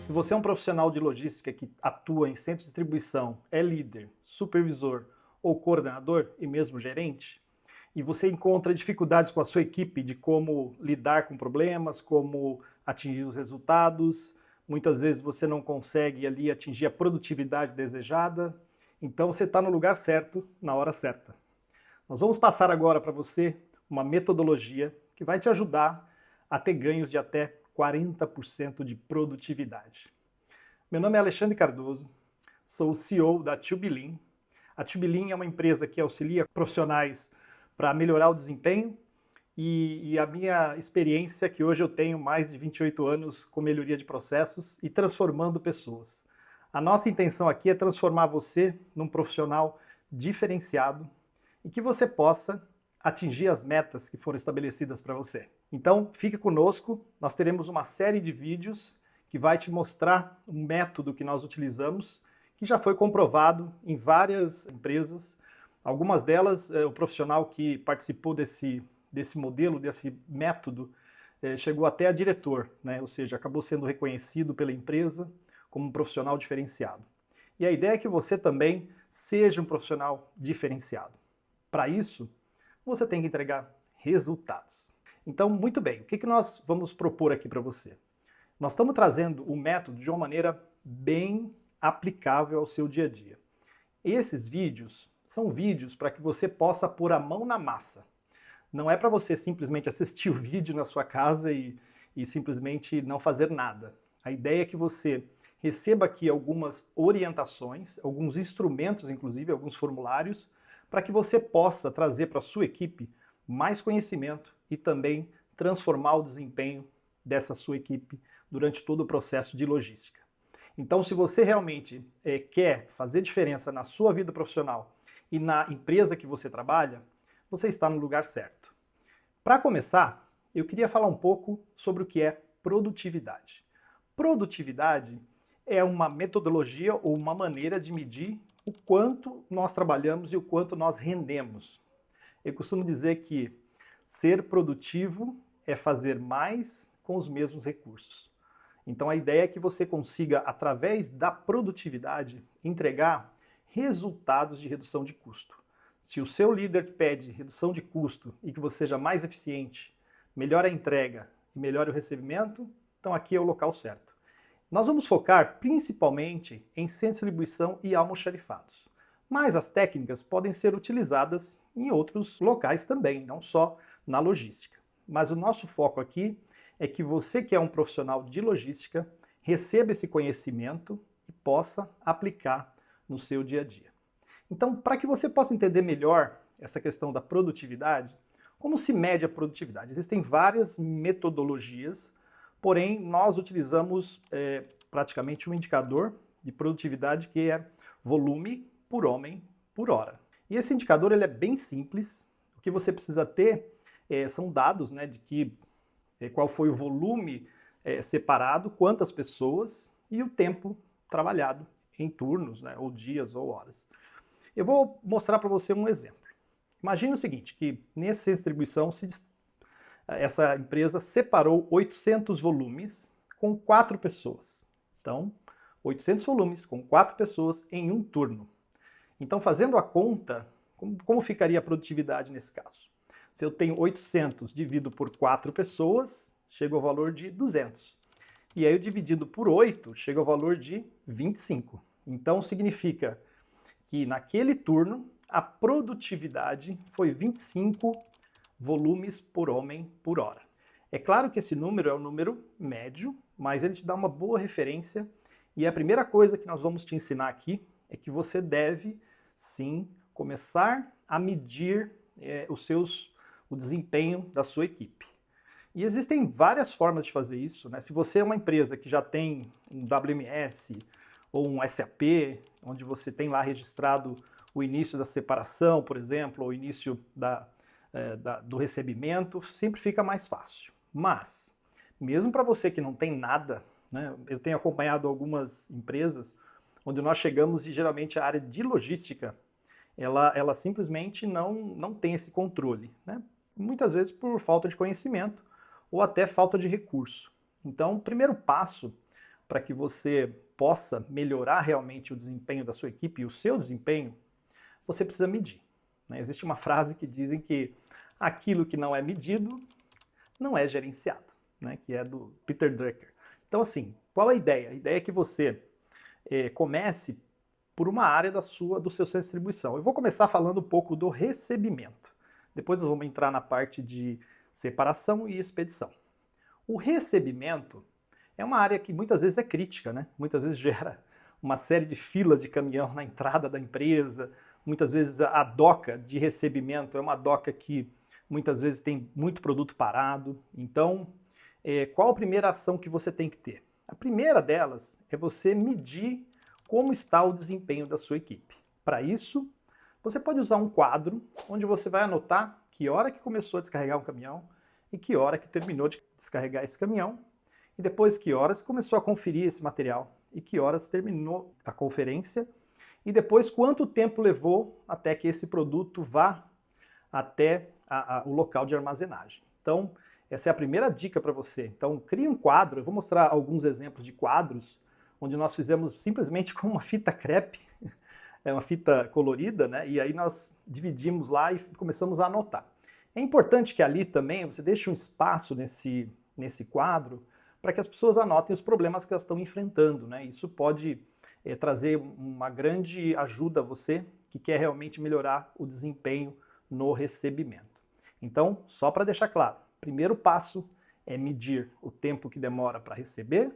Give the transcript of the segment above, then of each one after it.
Se você é um profissional de logística que atua em centro de distribuição, é líder, supervisor ou coordenador e mesmo gerente, e você encontra dificuldades com a sua equipe de como lidar com problemas, como atingir os resultados, muitas vezes você não consegue ali atingir a produtividade desejada, então você está no lugar certo, na hora certa. Nós vamos passar agora para você uma metodologia que vai te ajudar a ter ganhos de até 40% de produtividade. Meu nome é Alexandre Cardoso, sou o CEO da Tubilin. A Tubilin é uma empresa que auxilia profissionais para melhorar o desempenho e a minha experiência é que hoje eu tenho mais de 28 anos com melhoria de processos e transformando pessoas. A nossa intenção aqui é transformar você num profissional diferenciado e que você possa atingir as metas que foram estabelecidas para você. Então, fique conosco, nós teremos uma série de vídeos que vai te mostrar um método que nós utilizamos, que já foi comprovado em várias empresas. Algumas delas, o profissional que participou desse modelo, desse método, chegou até a diretor, né? Ou seja, acabou sendo reconhecido pela empresa como um profissional diferenciado. E a ideia é que você também seja um profissional diferenciado. Para isso, você tem que entregar resultados. Então, muito bem, o que nós vamos propor aqui para você? Nós estamos trazendo o método de uma maneira bem aplicável ao seu dia a dia. Esses vídeos são vídeos para que você possa pôr a mão na massa. Não é para você simplesmente assistir o vídeo na sua casa e simplesmente não fazer nada. A ideia é que você receba aqui algumas orientações, alguns instrumentos, inclusive alguns formulários, para que você possa trazer para a sua equipe mais conhecimento e também transformar o desempenho dessa sua equipe durante todo o processo de logística. Então, se você realmente quer fazer diferença na sua vida profissional e na empresa que você trabalha, você está no lugar certo. Para começar, eu queria falar um pouco sobre o que é produtividade. Produtividade é uma metodologia ou uma maneira de medir o quanto nós trabalhamos e o quanto nós rendemos. Eu costumo dizer que ser produtivo é fazer mais com os mesmos recursos. Então a ideia é que você consiga, através da produtividade, entregar resultados de redução de custo. Se o seu líder pede redução de custo e que você seja mais eficiente, melhore a entrega e melhore o recebimento, então aqui é o local certo. Nós vamos focar principalmente em centro de distribuição e almoxarifados. Mas as técnicas podem ser utilizadas em outros locais também, não só na logística. Mas o nosso foco aqui é que você que é um profissional de logística receba esse conhecimento e possa aplicar no seu dia a dia. Então, para que você possa entender melhor essa questão da produtividade, como se mede a produtividade? Existem várias metodologias, porém nós utilizamos praticamente um indicador de produtividade que é volume por homem por hora. E esse indicador ele é bem simples. O que você precisa ter são dados, né, de que qual foi o volume separado, quantas pessoas e o tempo trabalhado em turnos, né, ou dias ou horas. Eu vou mostrar para você um exemplo. Imagine o seguinte, que nessa distribuição essa empresa separou 800 volumes com 4 pessoas. Então, 800 volumes com 4 pessoas em um turno. Então, fazendo a conta, como ficaria a produtividade nesse caso? Se eu tenho 800 dividido por 4 pessoas, chega ao valor de 200. E aí, dividido por 8, chega ao valor de 25. Então, significa que naquele turno a produtividade foi 25 volumes por homem por hora. É claro que esse número é um número médio, mas ele te dá uma boa referência e a primeira coisa que nós vamos te ensinar aqui é que você deve sim começar a medir o desempenho da sua equipe. E existem várias formas de fazer isso, né? Se você é uma empresa que já tem um WMS ou um SAP, onde você tem lá registrado o início da separação, por exemplo, ou o início do recebimento, sempre fica mais fácil. Mas, mesmo para você que não tem nada, né, eu tenho acompanhado algumas empresas onde nós chegamos e geralmente a área de logística, ela simplesmente não tem esse controle, né? Muitas vezes por falta de conhecimento ou até falta de recurso. Então, o primeiro passo, para que você possa melhorar realmente o desempenho da sua equipe e o seu desempenho, você precisa medir. Né? Existe uma frase que dizem que aquilo que não é medido não é gerenciado, né? Que é do Peter Drucker. Então, assim, qual a ideia? A ideia é que você comece por uma área do seu centro de distribuição. Eu vou começar falando um pouco do recebimento. Depois nós vamos entrar na parte de separação e expedição. O recebimento é uma área que muitas vezes é crítica, né? Muitas vezes gera uma série de filas de caminhão na entrada da empresa. Muitas vezes a doca de recebimento é uma doca que muitas vezes tem muito produto parado. Então, qual a primeira ação que você tem que ter? A primeira delas é você medir como está o desempenho da sua equipe. Para isso, você pode usar um quadro onde você vai anotar que hora que começou a descarregar um caminhão e que hora que terminou de descarregar esse caminhão, e depois que horas começou a conferir esse material e que horas terminou a conferência, e depois quanto tempo levou até que esse produto vá até o local de armazenagem. Então, essa é a primeira dica para você. Então, crie um quadro, eu vou mostrar alguns exemplos de quadros, onde nós fizemos simplesmente com uma fita crepe, uma fita colorida, né? E aí nós dividimos lá e começamos a anotar. É importante que ali também você deixe um espaço nesse quadro para que as pessoas anotem os problemas que elas estão enfrentando, né? Isso pode trazer uma grande ajuda a você que quer realmente melhorar o desempenho no recebimento. Então, só para deixar claro, primeiro passo é medir o tempo que demora para receber,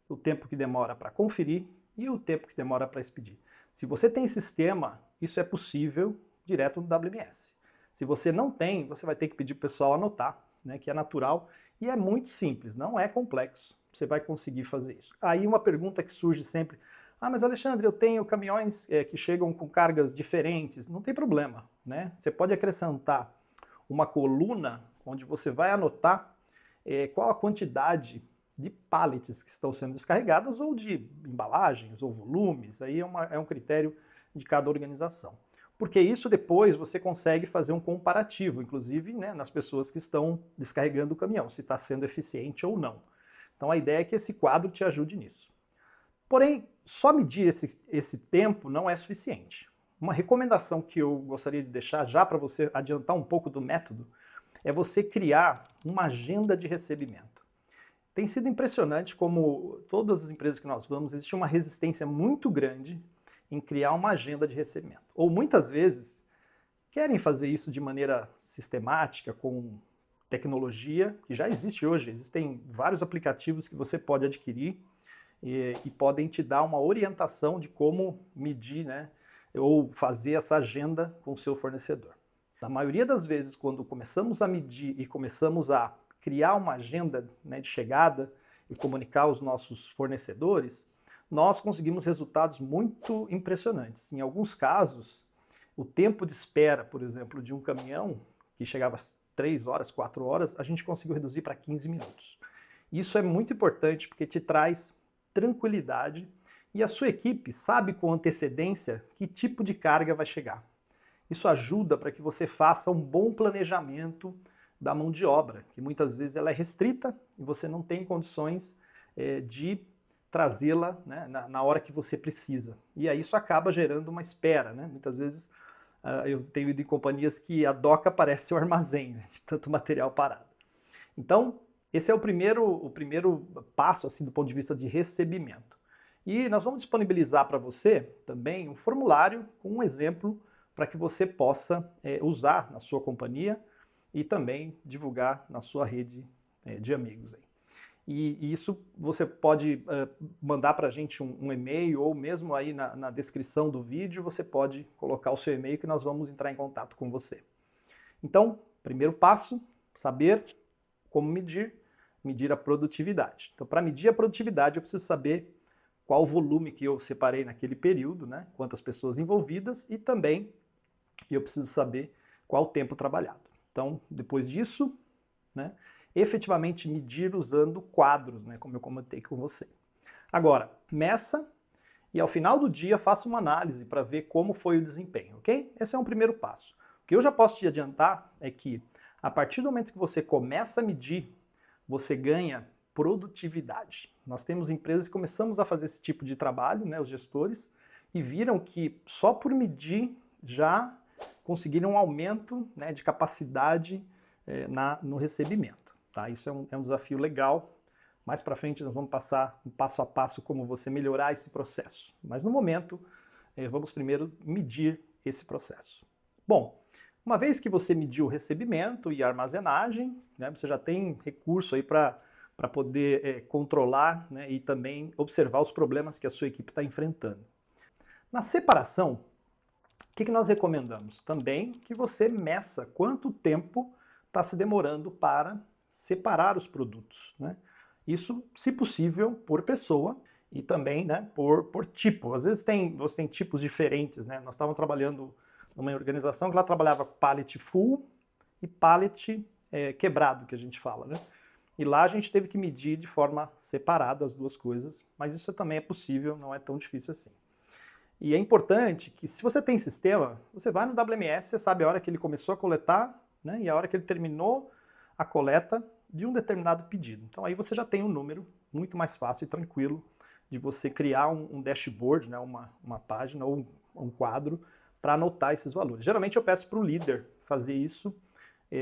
o tempo que demora para conferir e o tempo que demora para expedir. Se você tem sistema, isso é possível direto no WMS. Se você não tem, você vai ter que pedir para o pessoal anotar, né, que é natural e é muito simples, não é complexo. Você vai conseguir fazer isso. Aí uma pergunta que surge sempre: mas Alexandre, eu tenho caminhões que chegam com cargas diferentes. Não tem problema, né? Você pode acrescentar uma coluna onde você vai anotar qual a quantidade de pallets que estão sendo descarregadas ou de embalagens ou volumes. Aí é um critério de cada organização. Porque isso depois você consegue fazer um comparativo, inclusive, né, nas pessoas que estão descarregando o caminhão, se está sendo eficiente ou não. Então a ideia é que esse quadro te ajude nisso. Porém, só medir esse tempo não é suficiente. Uma recomendação que eu gostaria de deixar já para você adiantar um pouco do método é você criar uma agenda de recebimento. Tem sido impressionante como todas as empresas que nós vamos, existe uma resistência muito grande em criar uma agenda de recebimento. Ou muitas vezes querem fazer isso de maneira sistemática, com tecnologia, que já existe hoje. Existem vários aplicativos que você pode adquirir e podem te dar uma orientação de como medir, né, ou fazer essa agenda com o seu fornecedor. Na maioria das vezes, quando começamos a medir e começamos a criar uma agenda, né, de chegada e comunicar aos nossos fornecedores, nós conseguimos resultados muito impressionantes. Em alguns casos, o tempo de espera, por exemplo, de um caminhão que chegava às 3 horas, 4 horas, a gente conseguiu reduzir para 15 minutos. Isso é muito importante porque te traz tranquilidade e a sua equipe sabe com antecedência que tipo de carga vai chegar. Isso ajuda para que você faça um bom planejamento da mão de obra, que muitas vezes ela é restrita e você não tem condições de trazê-la, né, na hora que você precisa. E aí isso acaba gerando uma espera, né? Muitas vezes eu tenho ido em companhias que a doca parece o armazém, né, de tanto material parado. Então, esse é o primeiro passo assim, do ponto de vista de recebimento. E nós vamos disponibilizar para você também um formulário com um exemplo para que você possa usar na sua companhia e também divulgar na sua rede de amigos. Aí. E isso você pode mandar para a gente um e-mail ou mesmo aí na descrição do vídeo você pode colocar o seu e-mail que nós vamos entrar em contato com você. Então, primeiro passo, saber como medir a produtividade. Então, para medir a produtividade, eu preciso saber qual o volume que eu separei naquele período, né? Quantas pessoas envolvidas e também eu preciso saber qual o tempo trabalhado. Então, depois disso, né, efetivamente medir usando quadros, né, como eu comentei com você. Agora, meça e ao final do dia faça uma análise para ver como foi o desempenho, ok? Esse é um primeiro passo. O que eu já posso te adiantar é que a partir do momento que você começa a medir, você ganha produtividade. Nós temos empresas que começamos a fazer esse tipo de trabalho, né, os gestores, e viram que só por medir já conseguiram um aumento, né, de capacidade no recebimento. Tá? Isso é um desafio legal. Mais para frente nós vamos passar um passo a passo como você melhorar esse processo. Mas no momento, vamos primeiro medir esse processo. Bom, uma vez que você mediu o recebimento e a armazenagem, né, você já tem recurso aí para poder controlar, né, e também observar os problemas que a sua equipe está enfrentando. Na separação, o que nós recomendamos? Também que você meça quanto tempo está se demorando para separar os produtos, né? Isso, se possível, por pessoa e também, né, por tipo. Às vezes você tem tipos diferentes, né? Nós estávamos trabalhando numa organização que ela trabalhava pallet full e pallet quebrado, que a gente fala, né? E lá a gente teve que medir de forma separada as duas coisas, mas isso também é possível, não é tão difícil assim. E é importante que, se você tem sistema, você vai no WMS, você sabe a hora que ele começou a coletar, né, e a hora que ele terminou a coleta de um determinado pedido. Então aí você já tem um número muito mais fácil e tranquilo de você criar um dashboard, né, uma página ou um quadro para anotar esses valores. Geralmente eu peço para o líder fazer isso,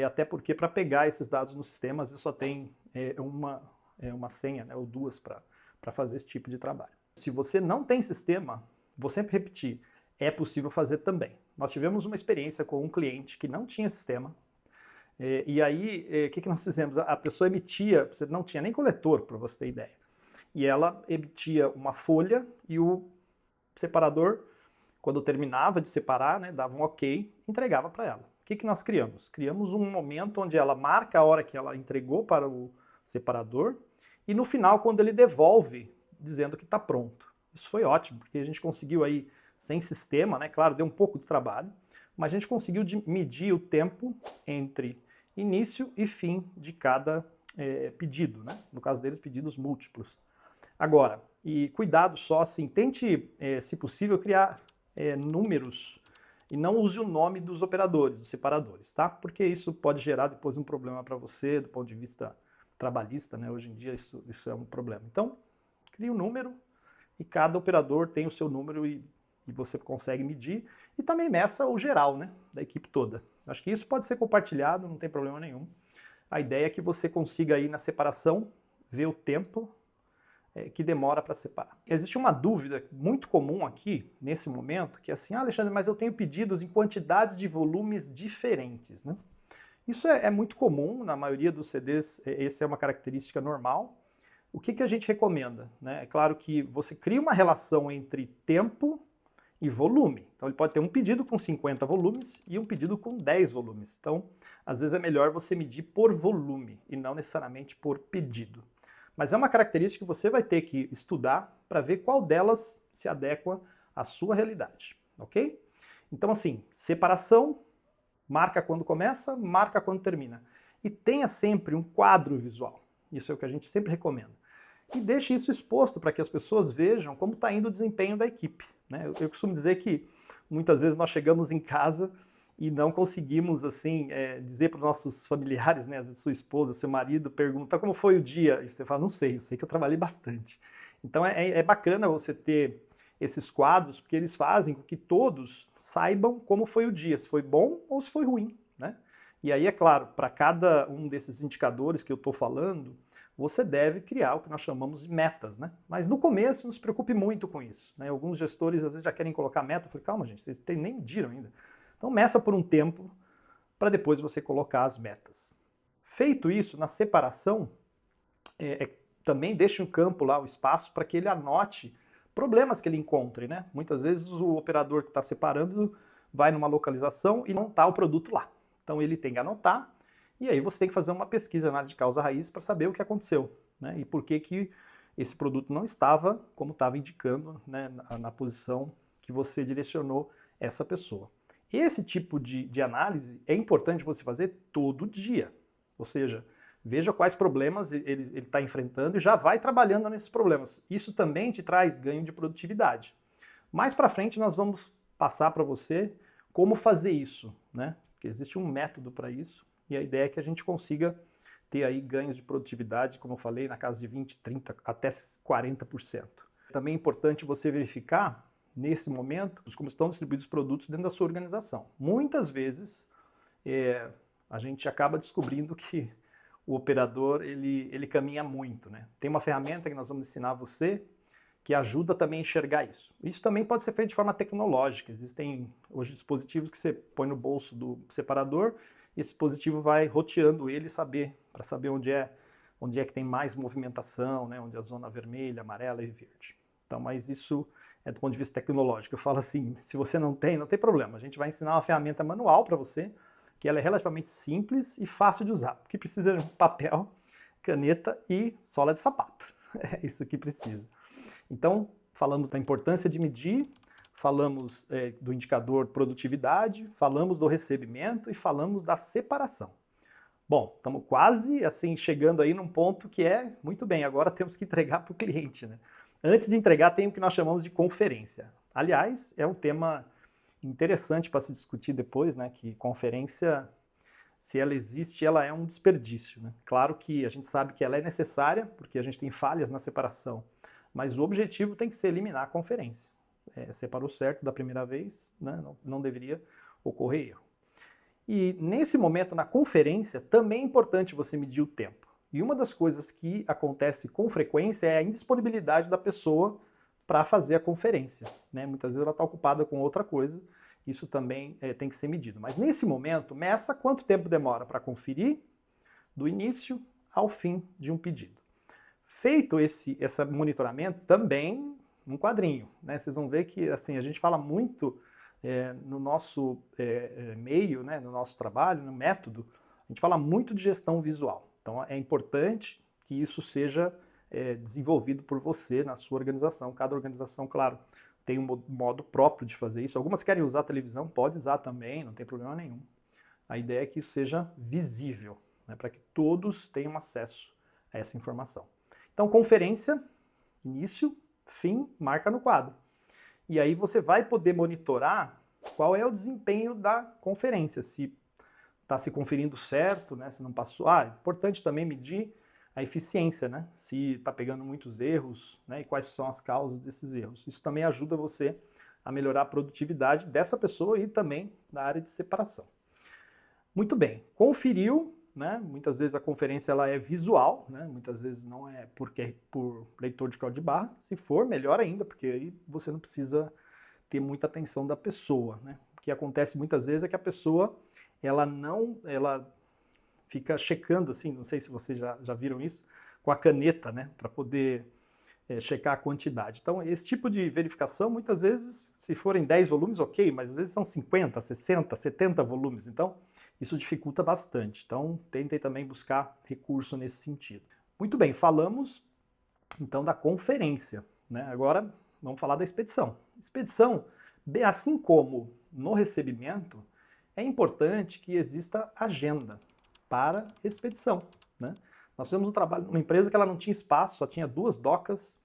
até porque para pegar esses dados no sistema, às vezes só tem uma senha, né, ou duas para fazer esse tipo de trabalho. Se você não tem sistema, vou sempre repetir, é possível fazer também. Nós tivemos uma experiência com um cliente que não tinha sistema, e aí o que nós fizemos? A pessoa emitia, você não tinha nem coletor, para você ter ideia, e ela emitia uma folha e o separador, quando terminava de separar, né, dava um ok, entregava para ela. O que nós criamos? Criamos um momento onde ela marca a hora que ela entregou para o separador e no final, quando ele devolve, dizendo que está pronto. Isso foi ótimo, porque a gente conseguiu aí, sem sistema, né? Claro, deu um pouco de trabalho, mas a gente conseguiu medir o tempo entre início e fim de cada pedido, né? No caso deles, pedidos múltiplos. Agora, e cuidado só, assim, tente, se possível, criar números e não use o nome dos operadores, dos separadores, tá? Porque isso pode gerar depois um problema para você, do ponto de vista trabalhista, né? Hoje em dia isso é um problema. Então, crie um número e cada operador tem o seu número e você consegue medir e também meça o geral, né, da equipe toda. Acho que isso pode ser compartilhado, não tem problema nenhum. A ideia é que você consiga aí na separação ver o tempo que demora para separar. Existe uma dúvida muito comum aqui, nesse momento, que é assim, Alexandre, mas eu tenho pedidos em quantidades de volumes diferentes, né? Isso é muito comum, na maioria dos CDs, essa é uma característica normal. O que a gente recomenda? Né? É claro que você cria uma relação entre tempo e volume. Então, ele pode ter um pedido com 50 volumes e um pedido com 10 volumes. Então, às vezes é melhor você medir por volume e não necessariamente por pedido. Mas é uma característica que você vai ter que estudar para ver qual delas se adequa à sua realidade, ok? Então, assim, separação, marca quando começa, marca quando termina. E tenha sempre um quadro visual. Isso é o que a gente sempre recomenda. E deixe isso exposto para que as pessoas vejam como está indo o desempenho da equipe. Né? Eu costumo dizer que muitas vezes nós chegamos em casa e não conseguimos assim dizer para os nossos familiares, né, sua esposa, seu marido, pergunta como foi o dia, e você fala, não sei, eu sei que eu trabalhei bastante. Então é bacana você ter esses quadros, porque eles fazem com que todos saibam como foi o dia, se foi bom ou se foi ruim, né? E aí, é claro, para cada um desses indicadores que eu estou falando, você deve criar o que nós chamamos de metas, né? Mas no começo não se preocupe muito com isso, né? Alguns gestores às vezes já querem colocar meta, eu falei, calma gente, vocês nem mediram ainda. Então meça por um tempo para depois você colocar as metas. Feito isso, na separação, também deixe um campo lá, o espaço, para que ele anote problemas que ele encontre, né? Muitas vezes o operador que está separando vai numa localização e não está o produto lá. Então ele tem que anotar e aí você tem que fazer uma pesquisa, análise de causa raiz para saber o que aconteceu, né? E por que esse produto não estava como estava indicando, né, na posição que você direcionou essa pessoa. Esse tipo de análise é importante você fazer todo dia, ou seja, veja quais problemas ele está enfrentando e já vai trabalhando nesses problemas. Isso também te traz ganho de produtividade. Mais para frente nós vamos passar para você como fazer isso, né? Porque existe um método para isso e a ideia é que a gente consiga ter aí ganhos de produtividade, como eu falei, na casa de 20, 30, até 40%. Também é importante você verificar, nesse momento, como estão distribuídos os produtos dentro da sua organização. Muitas vezes, a gente acaba descobrindo que o operador, ele caminha muito, né? Tem uma ferramenta que nós vamos ensinar você, que ajuda também a enxergar isso. Isso também pode ser feito de forma tecnológica. Existem hoje dispositivos que você põe no bolso do separador, e esse dispositivo vai roteando ele para saber onde é que tem mais movimentação, né? Onde é a zona vermelha, amarela e verde. Então, mas isso é do ponto de vista tecnológico. Eu falo assim, se você não tem problema. A gente vai ensinar uma ferramenta manual para você, que ela é relativamente simples e fácil de usar, porque precisa de papel, caneta e sola de sapato. É isso que precisa. Então, falamos da importância de medir, falamos do indicador produtividade, falamos do recebimento e falamos da separação. Bom, estamos quase assim chegando aí num ponto que muito bem, agora temos que entregar para o cliente, né? Antes de entregar tem o que nós chamamos de conferência. Aliás, é um tema interessante para se discutir depois, né? Que conferência, se ela existe, ela é um desperdício, né? Claro que a gente sabe que ela é necessária, porque a gente tem falhas na separação, mas o objetivo tem que ser eliminar a conferência. Separou certo da primeira vez, né? Não deveria ocorrer erro. E nesse momento, na conferência, também é importante você medir o tempo. E uma das coisas que acontece com frequência é a indisponibilidade da pessoa para fazer a conferência, né? Muitas vezes ela está ocupada com outra coisa, isso também tem que ser medido. Mas nesse momento, meça quanto tempo demora para conferir do início ao fim de um pedido. Feito esse monitoramento, também um quadrinho, né? Vocês vão ver que assim, a gente fala muito no nosso meio, né, no nosso trabalho, no método, a gente fala muito de gestão visual. Então é importante que isso seja desenvolvido por você na sua organização. Cada organização, claro, tem um modo próprio de fazer isso. Algumas querem usar a televisão, pode usar também, não tem problema nenhum. A ideia é que isso seja visível, né, para que todos tenham acesso a essa informação. Então, conferência, início, fim, marca no quadro. E aí você vai poder monitorar qual é o desempenho da conferência, se está se conferindo certo, né, se não passou. É importante também medir a eficiência, né, se está pegando muitos erros, né, e quais são as causas desses erros. Isso também ajuda você a melhorar a produtividade dessa pessoa e também na área de separação. Muito bem, conferiu, né, muitas vezes a conferência ela é visual, né, muitas vezes não é por leitor de código de barra. Se for, melhor ainda, porque aí você não precisa ter muita atenção da pessoa, né? O que acontece muitas vezes é que a pessoa ela fica checando assim, não sei se vocês já viram isso, com a caneta, né, para poder checar a quantidade. Então, esse tipo de verificação, muitas vezes, se forem 10 volumes, ok, mas às vezes são 50, 60, 70 volumes, então isso dificulta bastante. Então, tentem também buscar recurso nesse sentido. Muito bem, falamos então da conferência, né? Agora vamos falar da expedição. Expedição, assim como no recebimento, é importante que exista agenda para expedição, né? Nós fizemos um trabalho numa empresa que ela não tinha espaço, só tinha 2 docas,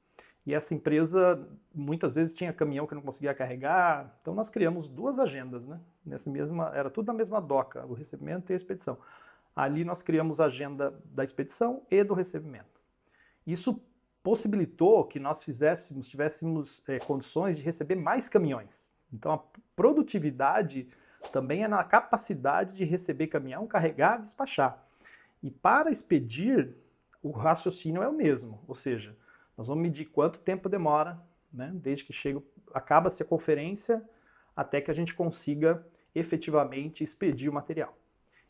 e essa empresa muitas vezes tinha caminhão que não conseguia carregar, então nós criamos 2 agendas, né? Era tudo na mesma doca, o recebimento e a expedição. Ali nós criamos a agenda da expedição e do recebimento. Isso possibilitou que nós tivéssemos condições de receber mais caminhões. Então a produtividade também é na capacidade de receber caminhão, carregar e despachar. E para expedir, o raciocínio é o mesmo, ou seja, nós vamos medir quanto tempo demora, né, desde que acaba-se a conferência até que a gente consiga efetivamente expedir o material.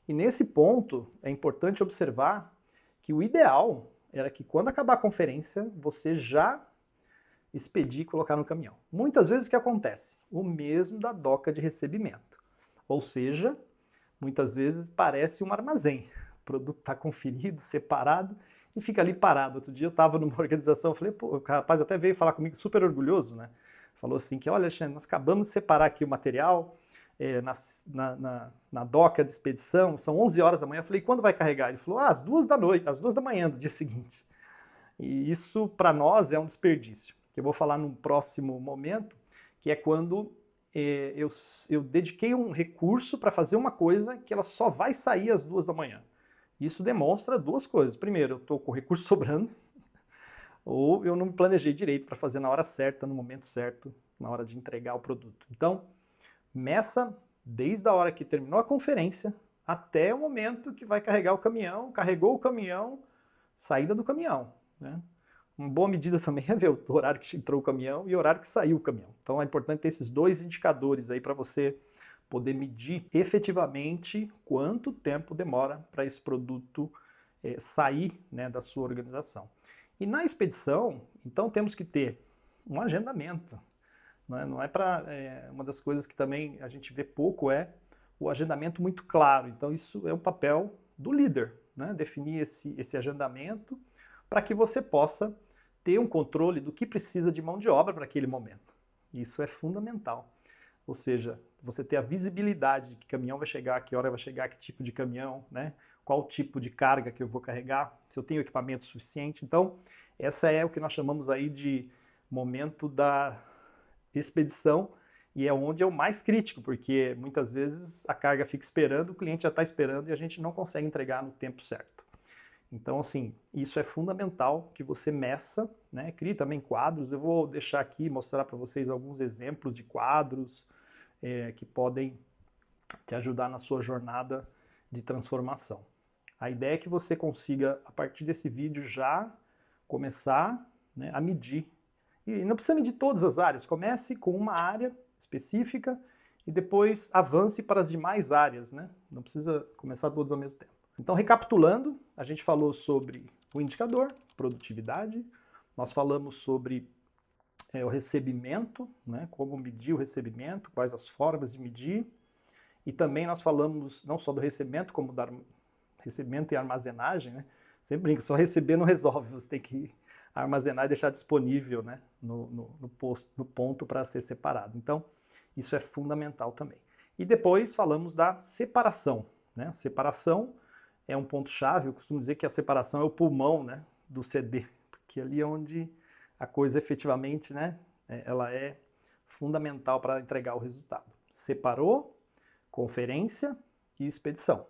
E nesse ponto é importante observar que o ideal era que quando acabar a conferência, você já expedir e colocar no caminhão. Muitas vezes o que acontece? O mesmo da doca de recebimento. Ou seja, muitas vezes parece um armazém. O produto está conferido, separado e fica ali parado. Outro dia eu estava numa organização, eu falei, pô, o rapaz até veio falar comigo super orgulhoso, né? Falou assim que, olha, Alexandre, nós acabamos de separar aqui o material na doca de expedição, são 11 horas da manhã. Eu falei, quando vai carregar? Ele falou, às 2 da noite, às 2 da manhã do dia seguinte. E isso, para nós, é um desperdício, que eu vou falar num próximo momento, que é quando eu dediquei um recurso para fazer uma coisa que ela só vai sair às 2 da manhã. Isso demonstra duas coisas. Primeiro, eu estou com recurso sobrando, ou eu não me planejei direito para fazer na hora certa, no momento certo, na hora de entregar o produto. Então, meça desde a hora que terminou a conferência até o momento que vai carregar o caminhão, carregou o caminhão, saída do caminhão, né? Uma boa medida também é ver o horário que entrou o caminhão e o horário que saiu o caminhão. Então é importante ter esses dois indicadores aí para você poder medir efetivamente quanto tempo demora para esse produto sair, né, da sua organização. E na expedição, então temos que ter um agendamento. Não é para uma das coisas que também a gente vê pouco é o agendamento muito claro. Então isso é um papel do líder, né? Definir esse agendamento para que você possa ter um controle do que precisa de mão de obra para aquele momento. Isso é fundamental. Ou seja, você ter a visibilidade de que caminhão vai chegar, que hora vai chegar, que tipo de caminhão, né? Qual tipo de carga que eu vou carregar, se eu tenho equipamento suficiente. Então, essa é o que nós chamamos aí de momento da expedição e é onde é o mais crítico, porque muitas vezes a carga fica esperando, o cliente já está esperando e a gente não consegue entregar no tempo certo. Então, assim, isso é fundamental que você meça, né? Crie também quadros. Eu vou deixar aqui, mostrar para vocês alguns exemplos de quadros que podem te ajudar na sua jornada de transformação. A ideia é que você consiga, a partir desse vídeo, já começar, né, a medir. E não precisa medir todas as áreas. Comece com uma área específica e depois avance para as demais áreas, né? Não precisa começar todas ao mesmo tempo. Então, recapitulando, a gente falou sobre o indicador, produtividade, nós falamos sobre o recebimento, né, como medir o recebimento, quais as formas de medir, e também nós falamos não só do recebimento, como do recebimento e armazenagem, né? Sempre brinco, só receber não resolve, você tem que armazenar e deixar disponível, né, no ponto para ser separado. Então, isso é fundamental também. E depois falamos da separação, né? Separação é um ponto-chave. Eu costumo dizer que a separação é o pulmão, né, do CD, porque ali é onde a coisa efetivamente, né, ela é fundamental para entregar o resultado. Separou, conferência e expedição.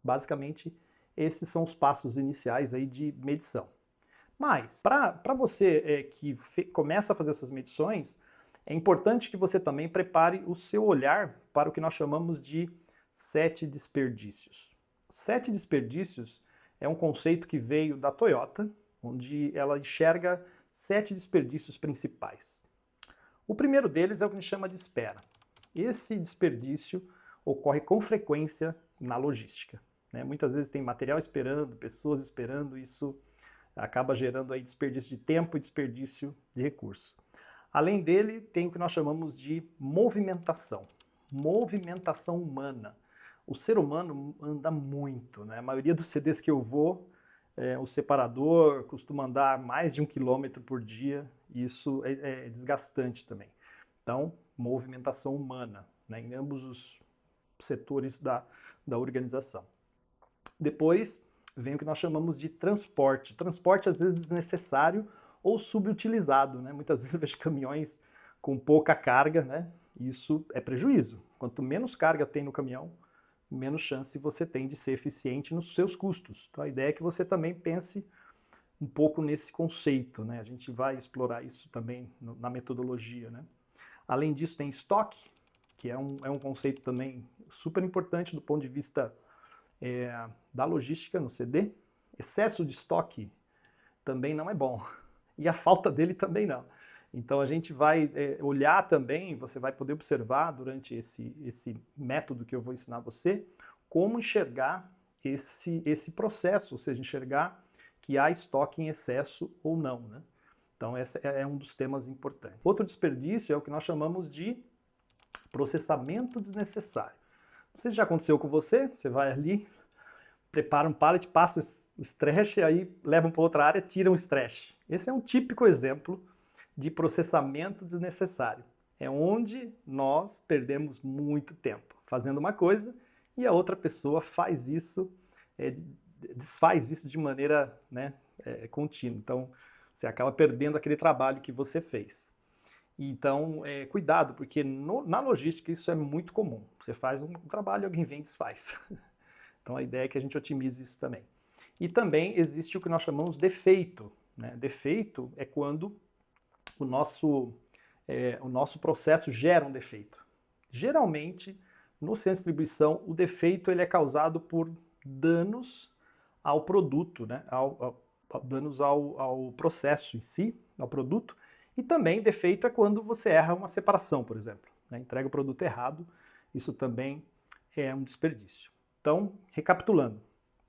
Basicamente, esses são os passos iniciais aí de medição. Mas, para você que começa a fazer essas medições, é importante que você também prepare o seu olhar para o que nós chamamos de 7 desperdícios. 7 desperdícios é um conceito que veio da Toyota, onde ela enxerga 7 desperdícios principais. O primeiro deles é o que a gente chama de espera. Esse desperdício ocorre com frequência na logística, né? Muitas vezes tem material esperando, pessoas esperando, isso acaba gerando aí desperdício de tempo e desperdício de recursos. Além dele, tem o que nós chamamos de movimentação. Movimentação humana. O ser humano anda muito, né? A maioria dos CDs que eu vou, o separador costuma andar mais de 1 quilômetro por dia, e isso é desgastante também. Então, movimentação humana, né, em ambos os setores da organização. Depois vem o que nós chamamos de transporte. Transporte, às vezes, desnecessário ou subutilizado, né? Muitas vezes eu vejo caminhões com pouca carga, né? Isso é prejuízo. Quanto menos carga tem no caminhão, menos chance você tem de ser eficiente nos seus custos. Então a ideia é que você também pense um pouco nesse conceito, né? A gente vai explorar isso também na metodologia, né? Além disso, tem estoque, que é um conceito também super importante do ponto de vista da logística no CD. Excesso de estoque também não é bom, e a falta dele também não. Então a gente vai olhar também, você vai poder observar durante esse método que eu vou ensinar você, como enxergar esse processo, ou seja, enxergar que há estoque em excesso ou não, né? Então esse é um dos temas importantes. Outro desperdício é o que nós chamamos de processamento desnecessário. Não sei se já aconteceu com você, você vai ali, prepara um pallet, passa o stretch, aí levam para outra área, tiram o stretch. Esse é um típico exemplo de processamento desnecessário. É onde nós perdemos muito tempo fazendo uma coisa e a outra pessoa faz isso, desfaz isso de maneira, né, contínua. Então, você acaba perdendo aquele trabalho que você fez. Então, cuidado, porque na logística isso é muito comum. Você faz um trabalho, alguém vem e desfaz. Então a ideia é que a gente otimize isso também. E também existe o que nós chamamos de defeito, né? Defeito é quando o nosso processo gera um defeito. Geralmente, no centro de distribuição, o defeito ele é causado por danos ao produto, né? Danos ao processo em si, ao produto. E também defeito é quando você erra uma separação, por exemplo, né? Entrega o produto errado, isso também é um desperdício. Então, recapitulando,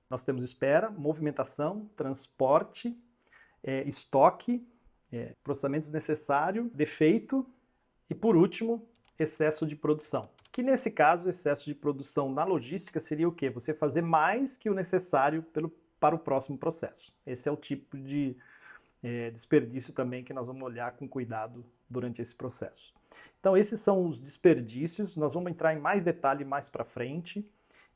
nós temos espera, movimentação, transporte, estoque, processamento desnecessário, defeito e, por último, excesso de produção. Que nesse caso, excesso de produção na logística seria o quê? Você fazer mais que o necessário para o próximo processo. Esse é o tipo de desperdício também que nós vamos olhar com cuidado durante esse processo. Então, esses são os desperdícios. Nós vamos entrar em mais detalhe mais para frente.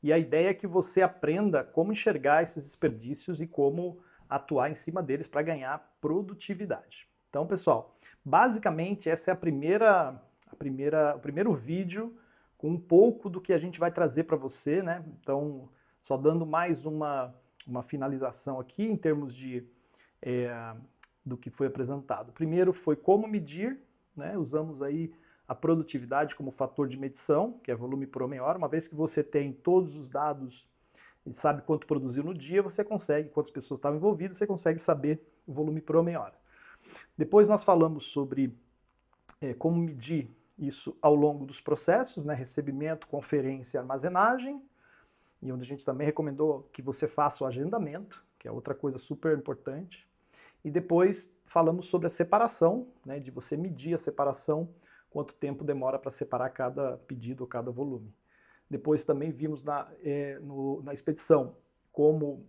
E a ideia é que você aprenda como enxergar esses desperdícios e como atuar em cima deles para ganhar produtividade. Então, pessoal, basicamente essa é o primeiro vídeo com um pouco do que a gente vai trazer para você, né? Então, só dando mais uma finalização aqui em termos do que foi apresentado. Primeiro foi como medir, né? Usamos aí a produtividade como fator de medição, que é volume por homem-hora. Uma vez que você tem todos os dados e sabe quanto produziu no dia, você consegue, quantas pessoas estavam envolvidas, você consegue saber o volume por homem-hora. Depois nós falamos sobre como medir isso ao longo dos processos, né? Recebimento, conferência e armazenagem, e onde a gente também recomendou que você faça o agendamento, que é outra coisa super importante. E depois falamos sobre a separação, né? De você medir a separação, quanto tempo demora para separar cada pedido ou cada volume. Depois também vimos na expedição como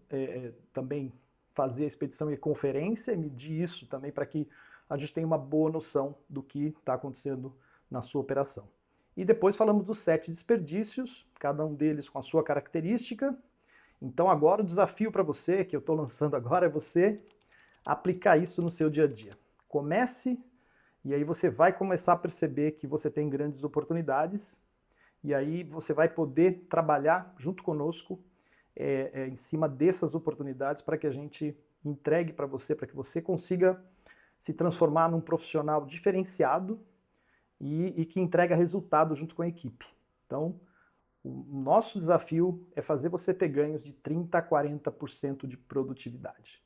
também fazer a expedição e conferência, e medir isso também para que a gente tenha uma boa noção do que está acontecendo na sua operação. E depois falamos dos 7 desperdícios, cada um deles com a sua característica. Então agora o desafio para você, que eu estou lançando agora, é você aplicar isso no seu dia a dia. Comece, e aí você vai começar a perceber que você tem grandes oportunidades, e aí você vai poder trabalhar junto conosco em cima dessas oportunidades para que a gente entregue para você, para que você consiga se transformar num profissional diferenciado e que entrega resultado junto com a equipe. Então, o nosso desafio é fazer você ter ganhos de 30% a 40% de produtividade.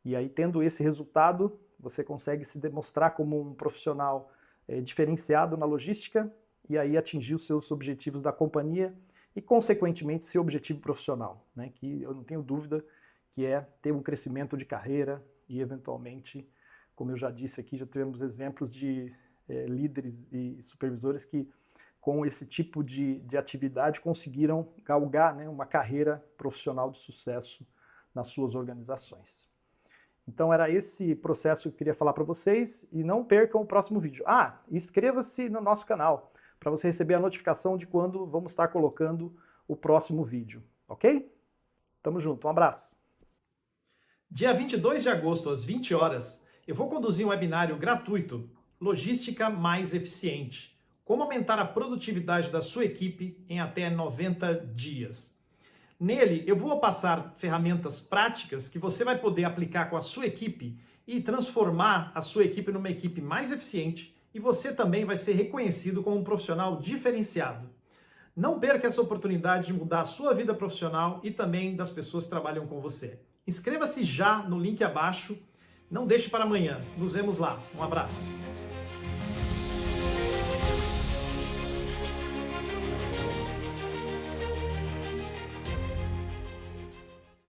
E aí, tendo esse resultado, você consegue se demonstrar como um profissional diferenciado na logística e aí atingir os seus objetivos da companhia e, consequentemente, seu objetivo profissional, né? Que eu não tenho dúvida que é ter um crescimento de carreira e, eventualmente, como eu já disse aqui, já tivemos exemplos de líderes e supervisores que, com esse tipo de atividade, conseguiram galgar, né, uma carreira profissional de sucesso nas suas organizações. Então era esse processo que eu queria falar para vocês, e não percam o próximo vídeo. Inscreva-se no nosso canal para você receber a notificação de quando vamos estar colocando o próximo vídeo, ok? Tamo junto, um abraço! Dia 22 de agosto, às 20 horas, eu vou conduzir um webinário gratuito, Logística Mais Eficiente. Como aumentar a produtividade da sua equipe em até 90 dias. Nele, eu vou passar ferramentas práticas que você vai poder aplicar com a sua equipe e transformar a sua equipe numa equipe mais eficiente, e você também vai ser reconhecido como um profissional diferenciado. Não perca essa oportunidade de mudar a sua vida profissional e também das pessoas que trabalham com você. Inscreva-se já no link abaixo. Não deixe para amanhã. Nos vemos lá. Um abraço.